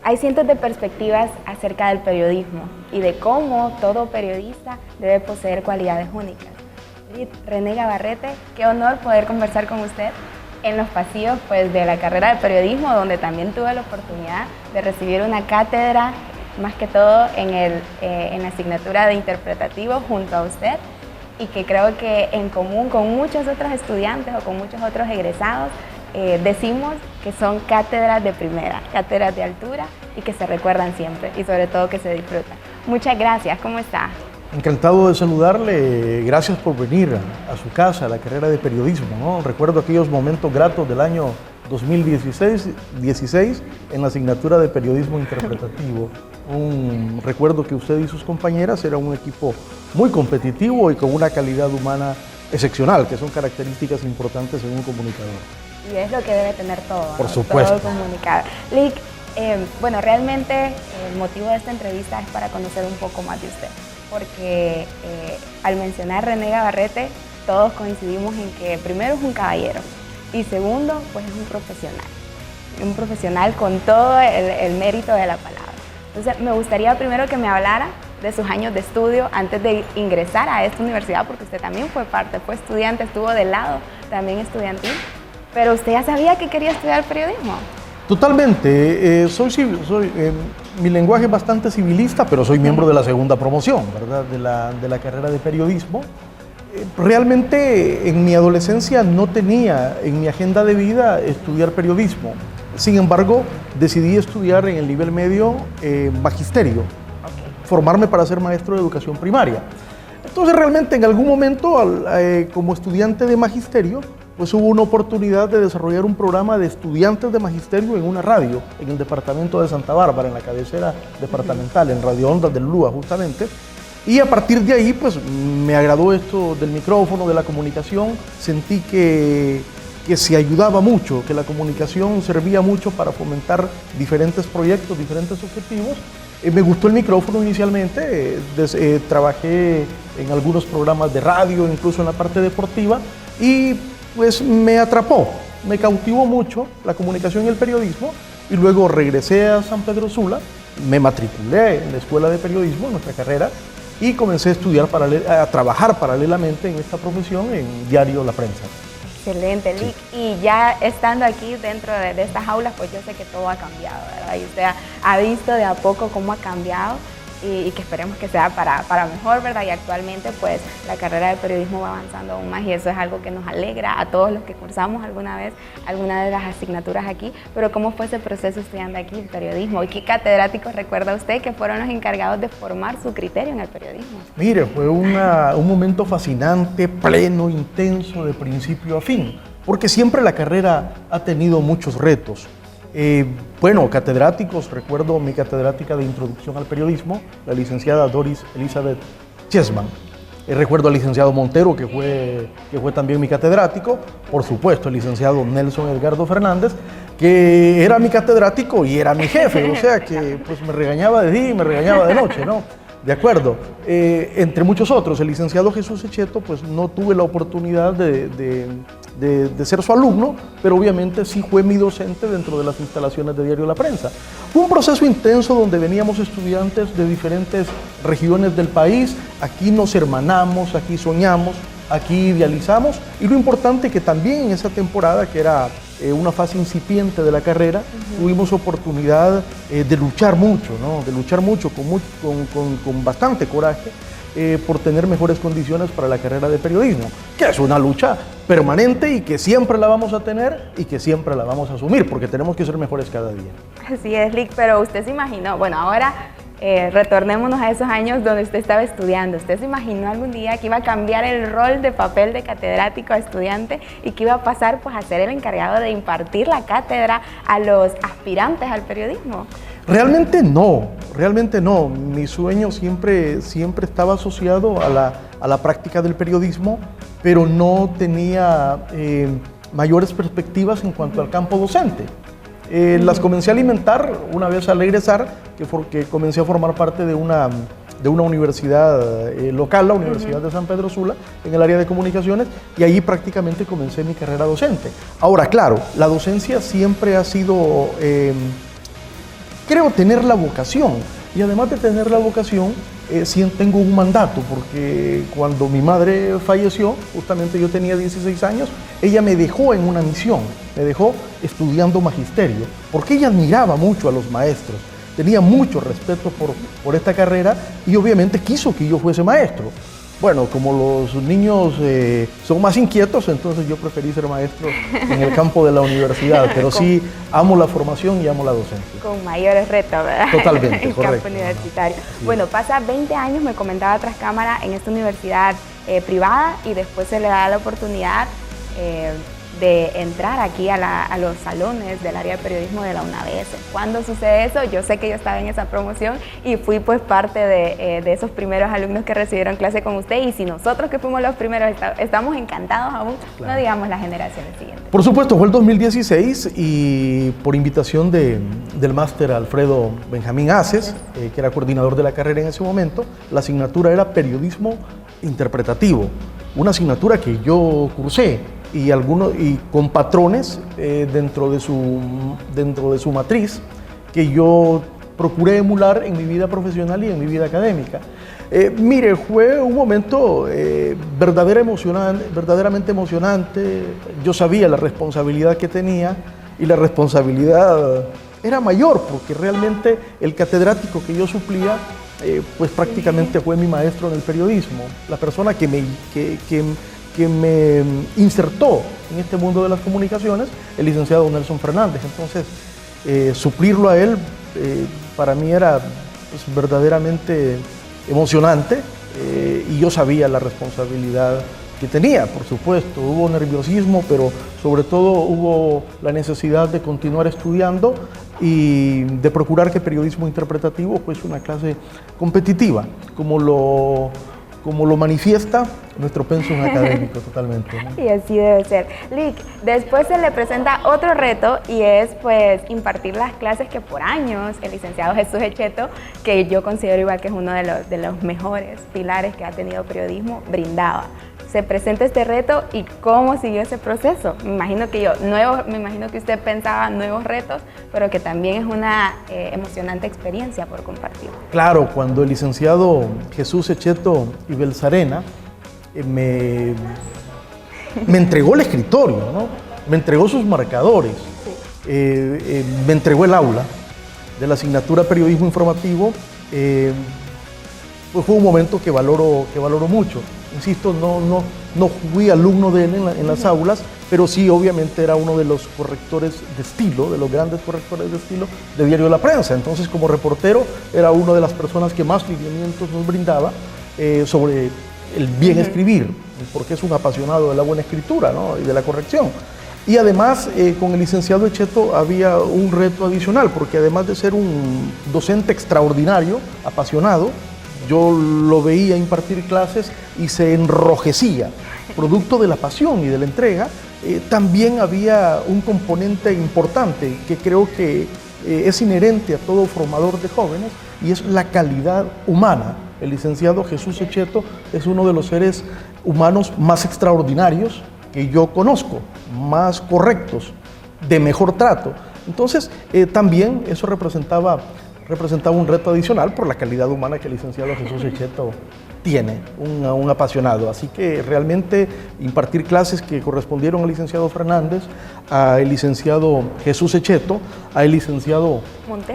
Hay cientos de perspectivas acerca del periodismo y de cómo todo periodista debe poseer cualidades únicas. René Gabarrete, qué honor poder conversar con usted en los pasillos de la carrera de periodismo, donde también tuve la oportunidad de recibir una cátedra, más que todo en la asignatura de interpretativo junto a usted, y que creo que en común con muchos otros estudiantes o con muchos otros egresados, decimos que son cátedras de primera, cátedras de altura y que se recuerdan siempre y sobre todo que se disfrutan. Muchas gracias, ¿cómo está? Encantado de saludarle, gracias por venir a su casa, a la carrera de periodismo, ¿no? Recuerdo aquellos momentos gratos del año 2016 en la asignatura de periodismo interpretativo. Un recuerdo que usted y sus compañeras eran un equipo muy competitivo y con una calidad humana excepcional, que son características importantes en un comunicador. Y es lo que debe tener todo, por ¿no? supuesto. Todo comunicador. Lick, bueno, realmente el motivo de esta entrevista es para conocer un poco más de usted, porque al mencionar René Gabarrete, todos coincidimos en que primero es un caballero y segundo, pues es un profesional con todo el mérito de la palabra. Entonces, me gustaría primero que me hablara de sus años de estudio antes de ingresar a esta universidad, porque usted también fue parte, fue estudiante, estuvo del lado también estudiantil, pero usted ya sabía que quería estudiar periodismo. Totalmente, mi lenguaje es bastante civilista, pero soy miembro de la segunda promoción, ¿verdad? De la carrera de periodismo. Realmente en mi adolescencia no tenía en mi agenda de vida estudiar periodismo. Sin embargo, decidí estudiar en el nivel medio magisterio, formarme para ser maestro de educación primaria. Entonces realmente en algún momento como estudiante de magisterio, pues hubo una oportunidad de desarrollar un programa de estudiantes de magisterio en una radio, en el departamento de Santa Bárbara, en la cabecera departamental, en Radio Ondas del Lua justamente. Y a partir de ahí, pues me agradó esto del micrófono, de la comunicación, sentí que se ayudaba mucho, que la comunicación servía mucho para fomentar diferentes proyectos, diferentes objetivos. Me gustó el micrófono inicialmente, trabajé en algunos programas de radio, incluso en la parte deportiva, y pues me atrapó, me cautivó mucho la comunicación y el periodismo, y luego regresé a San Pedro Sula, me matriculé en la Escuela de Periodismo, en nuestra carrera, y comencé a estudiar, a trabajar paralelamente en esta profesión en Diario La Prensa. Excelente, Lick. Sí. Y ya estando aquí dentro de estas aulas, pues yo sé que todo ha cambiado, ¿verdad? Y usted ha visto de a poco cómo ha cambiado y que esperemos que sea para mejor, ¿verdad? Y actualmente, pues, la carrera de periodismo va avanzando aún más y eso es algo que nos alegra a todos los que cursamos alguna de las asignaturas aquí. Pero ¿cómo fue ese proceso estudiando aquí el periodismo? ¿Y qué catedráticos recuerda usted que fueron los encargados de formar su criterio en el periodismo? Mire, fue un momento fascinante, pleno, intenso, de principio a fin, porque siempre la carrera ha tenido muchos retos. Bueno, catedráticos, recuerdo mi catedrática de Introducción al Periodismo, la licenciada Doris Elizabeth Chessman. Recuerdo al licenciado Montero, que fue también mi catedrático, por supuesto el licenciado Nelson Edgardo Fernández, que era mi catedrático y era mi jefe, o sea que pues me regañaba de día y me regañaba de noche, ¿no? De acuerdo. Entre muchos otros, el licenciado Jesús Echeto, pues no tuve la oportunidad de ser su alumno, pero obviamente sí fue mi docente dentro de las instalaciones de Diario La Prensa. Fue un proceso intenso donde veníamos estudiantes de diferentes regiones del país, aquí nos hermanamos, aquí soñamos, aquí idealizamos, y lo importante que también en esa temporada, que era una fase incipiente de la carrera, tuvimos oportunidad de luchar mucho, ¿no? De luchar mucho con bastante coraje por tener mejores condiciones para la carrera de periodismo, que es una lucha permanente y que siempre la vamos a tener y que siempre la vamos a asumir, porque tenemos que ser mejores cada día. Así es, Lick, pero usted se imaginó, bueno, ahora retornémonos a esos años donde usted estaba estudiando. ¿Usted se imaginó algún día que iba a cambiar el rol de papel de catedrático a estudiante y que iba a pasar pues, a ser el encargado de impartir la cátedra a los aspirantes al periodismo? Realmente no. Mi sueño siempre estaba asociado a la práctica del periodismo, pero no tenía mayores perspectivas en cuanto al campo docente. Las comencé a alimentar una vez al egresar, que comencé a formar parte de de una universidad local, la Universidad de San Pedro Sula, en el área de comunicaciones, y allí prácticamente comencé mi carrera docente. Ahora, claro, la docencia siempre ha sido, creo, tener la vocación, y además de tener la vocación, sí tengo un mandato, porque cuando mi madre falleció, justamente yo tenía 16 años, ella me dejó en una misión, me dejó estudiando magisterio, porque ella admiraba mucho a los maestros, tenía mucho respeto por esta carrera y obviamente quiso que yo fuese maestro. Bueno, como los niños son más inquietos, entonces yo preferí ser maestro en el campo de la universidad, pero sí amo la formación y amo la docencia. Con mayores retos, ¿verdad? Totalmente, el correcto. campo universitario. Sí. Bueno, pasa 20 años, me comentaba tras cámara, en esta universidad privada, y después se le da la oportunidad de entrar aquí a los salones del área de periodismo de la UNAVES. ¿Cuándo sucede eso? Yo sé que yo estaba en esa promoción y fui pues parte de esos primeros alumnos que recibieron clase con usted, y si nosotros que fuimos los primeros estamos encantados aún, claro, no digamos las generaciones siguientes. Por supuesto, fue el 2016 y por invitación del máster Alfredo Benjamín Aces, que era coordinador de la carrera en ese momento, la asignatura era Periodismo Interpretativo, una asignatura que yo cursé y con patrones dentro de su matriz que yo procuré emular en mi vida profesional y en mi vida académica. Mire, fue un momento verdaderamente emocionante. Yo sabía la responsabilidad que tenía y la responsabilidad era mayor porque realmente el catedrático que yo suplía pues prácticamente fue mi maestro en el periodismo, la persona que me insertó en este mundo de las comunicaciones, el licenciado Nelson Fernández. Entonces, suplirlo a él para mí era pues, verdaderamente emocionante y yo sabía la responsabilidad que tenía, por supuesto. Hubo nerviosismo, pero sobre todo hubo la necesidad de continuar estudiando y de procurar que periodismo interpretativo fuese una clase competitiva, como lo manifiesta nuestro pensum académico totalmente, ¿no? Y así debe ser. Lic, después se le presenta otro reto y es pues impartir las clases que por años el licenciado Jesús Echeto, que yo considero igual que es uno de los mejores pilares que ha tenido periodismo, brindaba. Se presenta este reto y ¿cómo siguió ese proceso? Me imagino que usted pensaba nuevos retos, pero que también es una emocionante experiencia por compartir. Claro, cuando el licenciado Jesús Echeto y Belzarena me entregó el escritorio, ¿no? Me entregó sus marcadores, sí. Me entregó el aula de la asignatura Periodismo Informativo, pues fue un momento que valoro mucho. Insisto, no fui alumno de él en las aulas, pero sí obviamente era uno de los correctores de estilo, de los grandes correctores de estilo de Diario de la Prensa. Entonces, como reportero, era una de las personas que más lineamientos nos brindaba sobre el bien escribir, porque es un apasionado de la buena escritura, ¿no? Y de la corrección. Y además, con el licenciado Echeto había un reto adicional, porque además de ser un docente extraordinario, apasionado, yo lo veía impartir clases y se enrojecía. Producto de la pasión y de la entrega, también había un componente importante que creo que es inherente a todo formador de jóvenes, y es la calidad humana. El licenciado Jesús Echeto es uno de los seres humanos más extraordinarios que yo conozco, más correctos, de mejor trato. Entonces, también eso representaba un reto adicional por la calidad humana que el licenciado Jesús Echeto tiene, un apasionado. Así que realmente impartir clases que correspondieron al licenciado Fernández, al licenciado Jesús Echeto, al licenciado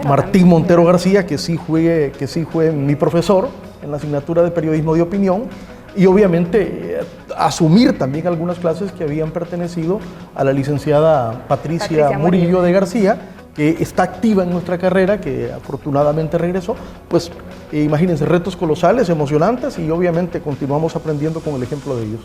Martín Montero García, que sí fue mi profesor en la asignatura de Periodismo de Opinión, y obviamente asumir también algunas clases que habían pertenecido a la licenciada Patricia Murillo de García, que está activa en nuestra carrera, que afortunadamente regresó. Pues imagínense, retos colosales, emocionantes, y obviamente continuamos aprendiendo con el ejemplo de ellos.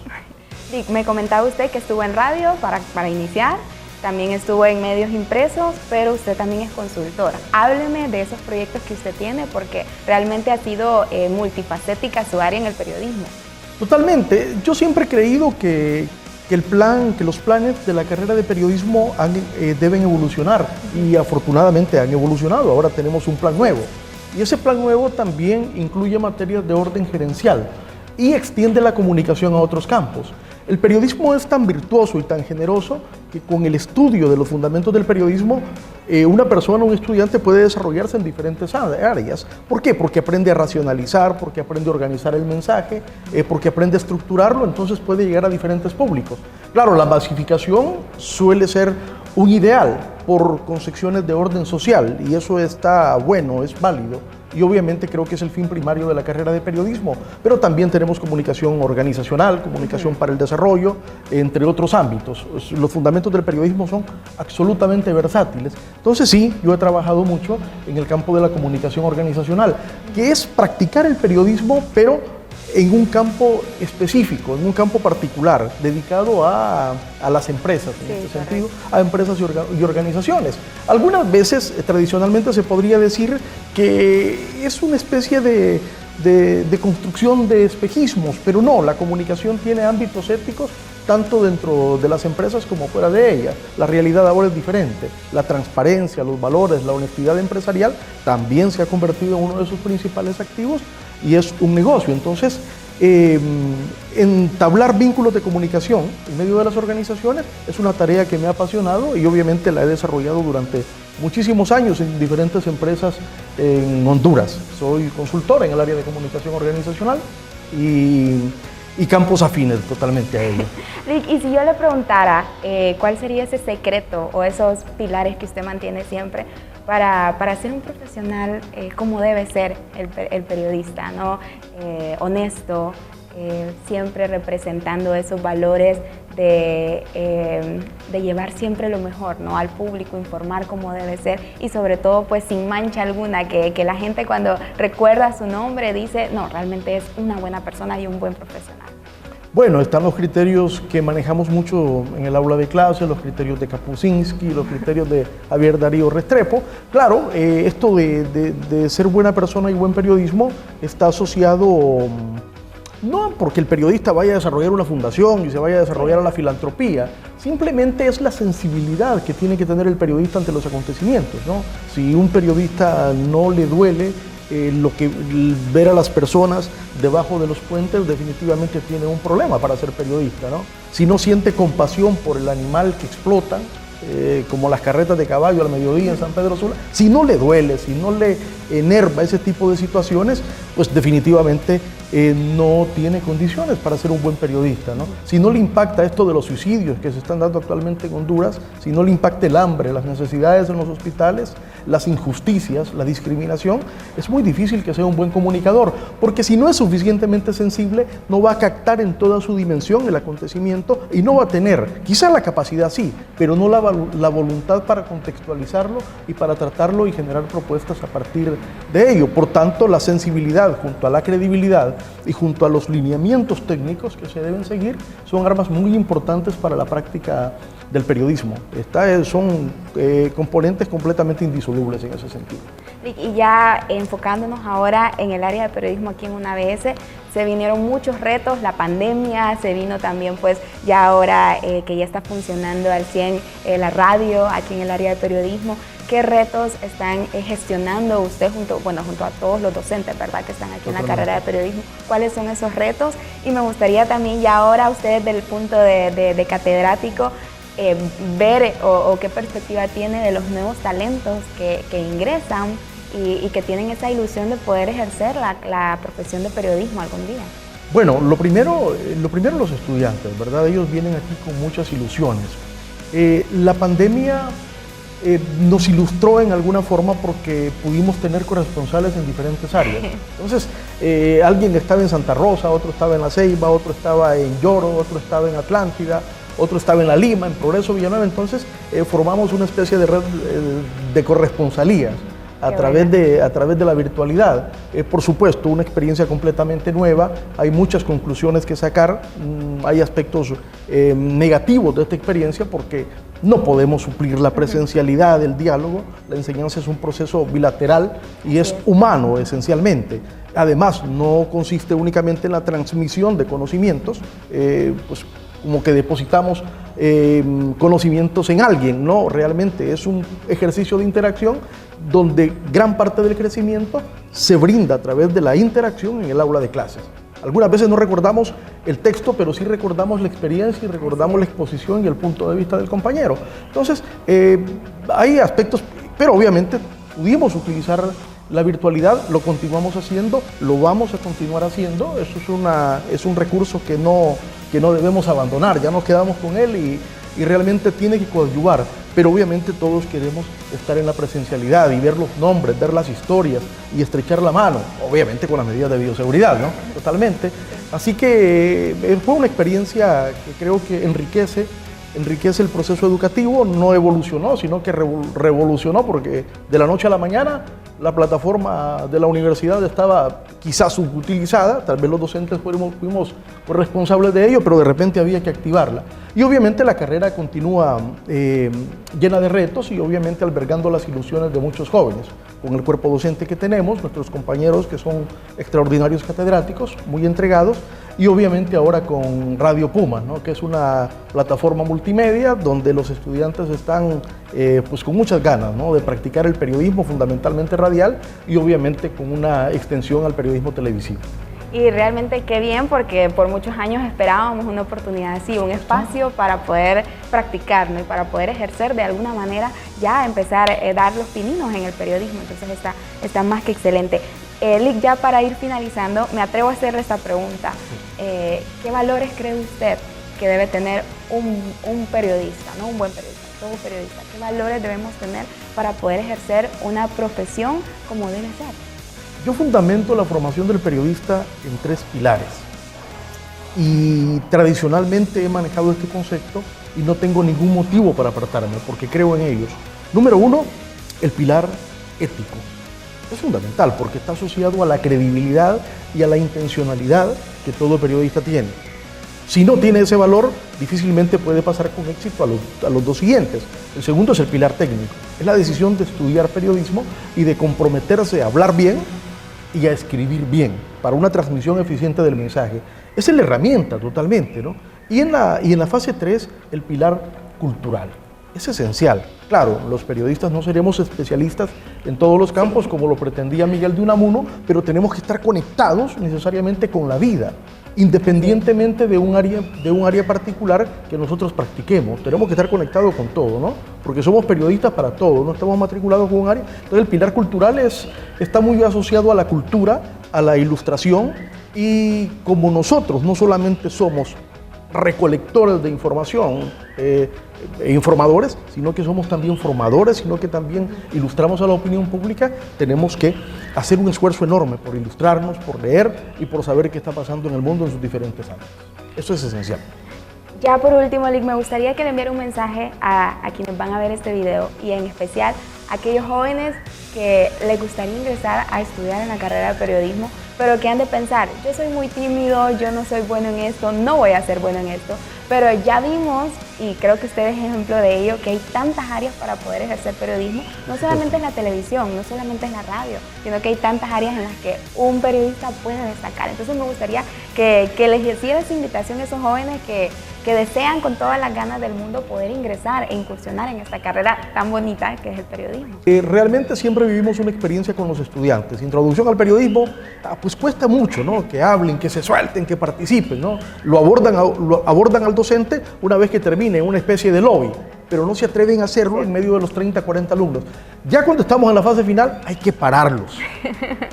Dick, me comentaba usted que estuvo en radio para iniciar, también estuvo en medios impresos, pero usted también es consultora. Hábleme de esos proyectos que usted tiene, porque realmente ha sido multifacética su área en el periodismo. Totalmente. Yo siempre he creído que los planes de la carrera de periodismo deben evolucionar, y afortunadamente han evolucionado. Ahora tenemos un plan nuevo. Y ese plan nuevo también incluye materias de orden gerencial y extiende la comunicación a otros campos. El periodismo es tan virtuoso y tan generoso que con el estudio de los fundamentos del periodismo, una persona, un estudiante puede desarrollarse en diferentes áreas. ¿Por qué? Porque aprende a racionalizar, porque aprende a organizar el mensaje, porque aprende a estructurarlo, entonces puede llegar a diferentes públicos. Claro, la masificación suele ser un ideal por concepciones de orden social y eso está bueno, es válido. Y obviamente creo que es el fin primario de la carrera de periodismo, pero también tenemos comunicación organizacional, comunicación para el desarrollo, entre otros ámbitos. Los fundamentos del periodismo son absolutamente versátiles. Entonces sí, yo he trabajado mucho en el campo de la comunicación organizacional, que es practicar el periodismo, pero en un campo específico, en un campo particular, dedicado a las empresas, en este sentido, a empresas y organizaciones. Algunas veces, tradicionalmente, se podría decir que es una especie de construcción de espejismos, pero no, la comunicación tiene ámbitos éticos tanto dentro de las empresas como fuera de ellas. La realidad ahora es diferente. La transparencia, los valores, la honestidad empresarial también se ha convertido en uno de sus principales activos y es un negocio. Entonces, entablar vínculos de comunicación en medio de las organizaciones es una tarea que me ha apasionado y obviamente la he desarrollado durante muchísimos años en diferentes empresas en Honduras. Soy consultor en el área de comunicación organizacional y campos afines totalmente a ello. Rick, y si yo le preguntara cuál sería ese secreto o esos pilares que usted mantiene siempre para ser un profesional como debe ser el periodista, ¿no? Honesto, siempre representando esos valores de llevar siempre lo mejor, ¿no? Al público, informar como debe ser y sobre todo pues sin mancha alguna, que la gente cuando recuerda su nombre dice, no, realmente es una buena persona y un buen profesional. Bueno, están los criterios que manejamos mucho en el aula de clase, los criterios de Kapuscinski, los criterios de Javier Darío Restrepo. Claro, esto de ser buena persona y buen periodismo está asociado no porque el periodista vaya a desarrollar una fundación y se vaya a desarrollar a la filantropía, simplemente es la sensibilidad que tiene que tener el periodista ante los acontecimientos, ¿no? Si un periodista no le duele ver a las personas debajo de los puentes, definitivamente tiene un problema para ser periodista, ¿no? Si no siente compasión por el animal que explotan, como las carretas de caballo al mediodía en San Pedro Sula, si no le duele, si no le enerva ese tipo de situaciones, pues definitivamente no tiene condiciones para ser un buen periodista, ¿no? Si no le impacta esto de los suicidios que se están dando actualmente en Honduras, si no le impacta el hambre, las necesidades en los hospitales, las injusticias, la discriminación, es muy difícil que sea un buen comunicador, porque si no es suficientemente sensible, no va a captar en toda su dimensión el acontecimiento y no va a tener, quizá la capacidad sí, pero no la voluntad para contextualizarlo y para tratarlo y generar propuestas a partir de ello. Por tanto, la sensibilidad junto a la credibilidad y junto a los lineamientos técnicos que se deben seguir son armas muy importantes para la práctica del periodismo. Son componentes completamente indisolubles en ese sentido. Y ya enfocándonos ahora en el área de periodismo aquí en UNABS, se vinieron muchos retos, la pandemia, se vino también pues ya ahora que ya está funcionando al 100 la radio aquí en el área de periodismo. ¿Qué retos están gestionando usted junto a todos los docentes, ¿verdad?, que están aquí en la carrera de periodismo? ¿Cuáles son esos retos? Y me gustaría también ya ahora ustedes del punto de catedrático ver o qué perspectiva tiene de los nuevos talentos que ingresan y que tienen esa ilusión de poder ejercer la profesión de periodismo algún día. Bueno, lo primero los estudiantes, ¿verdad? Ellos vienen aquí con muchas ilusiones. La pandemia nos ilustró en alguna forma porque pudimos tener corresponsales en diferentes áreas. Entonces, alguien estaba en Santa Rosa, otro estaba en La Ceiba, otro estaba en Lloro, otro estaba en Atlántida, otro estaba en La Lima, en Progreso, Villanueva. Entonces, formamos una especie de red de corresponsalías a través de la virtualidad. Por supuesto, una experiencia completamente nueva, hay muchas conclusiones que sacar, hay aspectos negativos de esta experiencia porque no podemos suplir la presencialidad, el diálogo, la enseñanza es un proceso bilateral y es humano esencialmente. Además, no consiste únicamente en la transmisión de conocimientos, pues como que depositamos conocimientos en alguien, no, realmente es un ejercicio de interacción donde gran parte del crecimiento se brinda a través de la interacción en el aula de clases. Algunas veces no recordamos el texto, pero sí recordamos la experiencia y recordamos la exposición y el punto de vista del compañero. Entonces, hay aspectos, pero obviamente pudimos utilizar la virtualidad, lo continuamos haciendo, lo vamos a continuar haciendo. Eso es un recurso que no debemos abandonar, ya nos quedamos con él y realmente tiene que coadyuvar. Pero obviamente todos queremos estar en la presencialidad y ver los nombres, ver las historias y estrechar la mano, obviamente con las medidas de bioseguridad, ¿no? Totalmente. Así que fue una experiencia que creo que enriquece el proceso educativo, no evolucionó, sino que revolucionó, porque de la noche a la mañana la plataforma de la universidad estaba quizás subutilizada, tal vez los docentes fuimos responsables de ello, pero de repente había que activarla. Y obviamente la carrera continúa llena de retos y obviamente albergando las ilusiones de muchos jóvenes, con el cuerpo docente que tenemos, nuestros compañeros que son extraordinarios catedráticos, muy entregados, y obviamente ahora con Radio Puma, ¿no? Que es una plataforma multimedia donde los estudiantes están pues con muchas ganas, ¿no? De practicar el periodismo fundamentalmente radial y obviamente con una extensión al periodismo televisivo. Y realmente qué bien, porque por muchos años esperábamos una oportunidad así, un espacio para poder practicar, ¿no? Y para poder ejercer de alguna manera, ya empezar a dar los pininos en el periodismo. Entonces está más que excelente. Lic, ya para ir finalizando, me atrevo a hacerle esta pregunta. ¿Qué valores cree usted que debe tener un periodista, ¿no? Un buen periodista, todo periodista? ¿Qué valores debemos tener para poder ejercer una profesión como debe ser? Yo fundamento la formación del periodista en 3 pilares y tradicionalmente he manejado este concepto y no tengo ningún motivo para apartarme porque creo en ellos. Número 1, el pilar ético. Es fundamental porque está asociado a la credibilidad y a la intencionalidad que todo periodista tiene. Si no tiene ese valor, difícilmente puede pasar con éxito a los 2 siguientes. El segundo es el pilar técnico. Es la decisión de estudiar periodismo y de comprometerse a hablar bien y a escribir bien para una transmisión eficiente del mensaje. Esa es la herramienta totalmente, ¿no? Y en la fase 3, el pilar cultural. Es esencial. Claro, los periodistas no seremos especialistas en todos los campos como lo pretendía Miguel de Unamuno, pero tenemos que estar conectados necesariamente con la vida, independientemente de un área particular que nosotros practiquemos. Tenemos que estar conectados con todo, ¿no? Porque somos periodistas para todo, no estamos matriculados con un área. Entonces el pilar cultural está muy asociado a la cultura, a la ilustración, y como nosotros no solamente somos recolectores de información, informadores, sino que somos también formadores, sino que también ilustramos a la opinión pública, tenemos que hacer un esfuerzo enorme por ilustrarnos, por leer y por saber qué está pasando en el mundo en sus diferentes ámbitos. Eso es esencial. Ya por último, Lic, me gustaría que le enviara un mensaje a quienes van a ver este video y en especial a aquellos jóvenes que les gustaría ingresar a estudiar en la carrera de periodismo, pero que han de pensar, yo soy muy tímido, yo no soy bueno en esto, no voy a ser bueno en esto, pero ya vimos, y creo que usted es ejemplo de ello, que hay tantas áreas para poder ejercer periodismo, no solamente en la televisión, no solamente en la radio, sino que hay tantas áreas en las que un periodista puede destacar. Entonces me gustaría que les hiciera esa invitación a esos jóvenes que desean con todas las ganas del mundo poder ingresar e incursionar en esta carrera tan bonita que es el periodismo. Realmente siempre vivimos una experiencia con los estudiantes. Introducción al periodismo, pues cuesta mucho, ¿no? Que hablen, que se suelten, que participen, ¿no? Lo abordan al docente una vez que termine una especie de lobby, pero no se atreven a hacerlo en medio de los 30, 40 alumnos. Ya cuando estamos en la fase final hay que pararlos,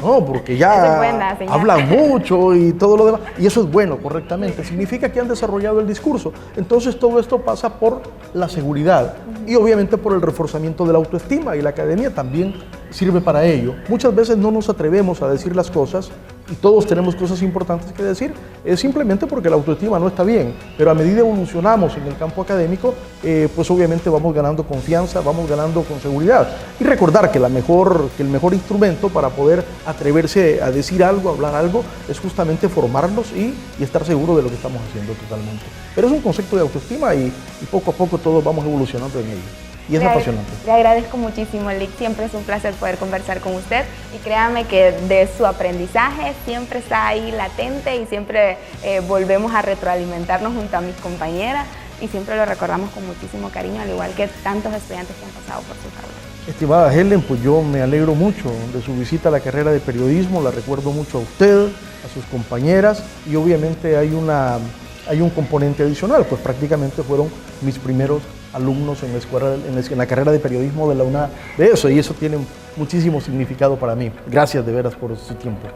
¿no? Porque ya hablan mucho y todo lo demás. Y eso es bueno, correctamente. Significa que han desarrollado el discurso. Entonces todo esto pasa por la seguridad y obviamente por el reforzamiento de la autoestima, y la academia también sirve para ello. Muchas veces no nos atrevemos a decir las cosas y todos tenemos cosas importantes que decir, simplemente porque la autoestima no está bien, pero a medida evolucionamos en el campo académico, pues obviamente vamos ganando confianza, vamos ganando con seguridad. Y recordar que el mejor instrumento para poder atreverse a decir algo, a hablar algo, es justamente formarlos y estar seguro de lo que estamos haciendo totalmente. Pero es un concepto de autoestima y poco a poco todos vamos evolucionando en ello. y es apasionante. Le agradezco muchísimo, Lick. Siempre es un placer poder conversar con usted y créame que de su aprendizaje siempre está ahí latente y siempre volvemos a retroalimentarnos junto a mis compañeras y siempre lo recordamos con muchísimo cariño, al igual que tantos estudiantes que han pasado por sus aulas. Estimada Helen, pues yo me alegro mucho de su visita a la carrera de periodismo, la recuerdo mucho a usted, a sus compañeras y obviamente hay un componente adicional, pues prácticamente fueron mis primeros alumnos en la escuela, en la carrera de periodismo de la UNA de eso, y eso tiene muchísimo significado para mí. Gracias de veras por su tiempo.